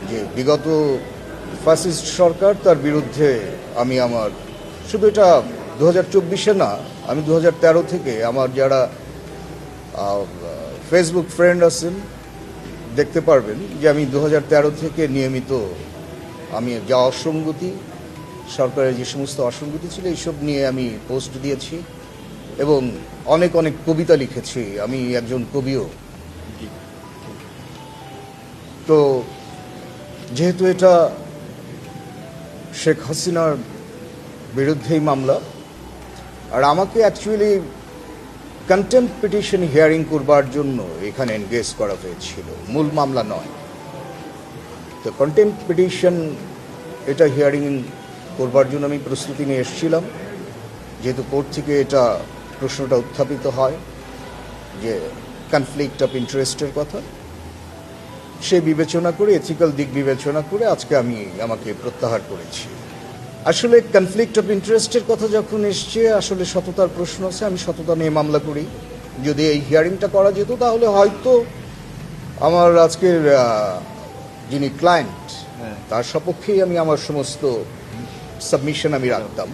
যে বিগত ফ্যাসিস্ট সরকার তার বিরুদ্ধে আমি আমার শুধু এটা 2024-এ না, আমি 2013 থেকে আমার যারা ফেসবুক ফ্রেন্ড আছেন দেখতে পারবেন যে আমি 2013 থেকে নিয়মিত আমি যা অসঙ্গতি সরকারের যে সমস্ত অসঙ্গতি ছিল এইসব নিয়ে আমি পোস্ট দিয়েছি এবং অনেক অনেক কবিতা লিখেছি। আমি একজন কবিও। তো যেহেতু এটা শেখ হাসিনার বিরুদ্ধেই মামলা, আর আমাকে অ্যাকচুয়ালি কন্টেম্পট পিটিশন হিয়ারিং করবার জন্য এখানে এনগেজ করা হয়েছিল, মূল মামলা নয়। তো কন্টেম্পট পিটিশন এটা হিয়ারিং করবার জন্য আমি প্রস্তুতি নিয়ে এসেছিলাম, যেহেতু কোর্ট থেকে এটা প্রশ্নটা উত্থাপিত হয় যে কনফ্লিক্ট অফ ইন্টারেস্টের কথা। সে বিবেচনা করে, এথিক্যাল দিক বিবেচনা করে আজকে আমি আমাকে প্রত্যাহার করেছি। আসলে কনফ্লিক্ট অফ ইন্টারেস্টের কথা যখন এসছে, আসলে সততার প্রশ্ন আছে, আমি সততা নিয়ে মামলা করি। যদি এই হিয়ারিংটা করা যেত তাহলে হয়তো আমার আজকের যিনি ক্লায়েন্ট তার সপক্ষেই আমি আমার সমস্ত সাবমিশন আমি রাখতাম।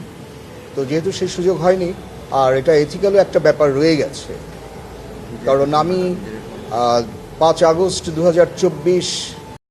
তো যেহেতু সেই সুযোগ হয়নি, আর এটা এথিক্যালও একটা ব্যাপার রয়ে গেছে, কারণ আমি 5 আগস্ট 2024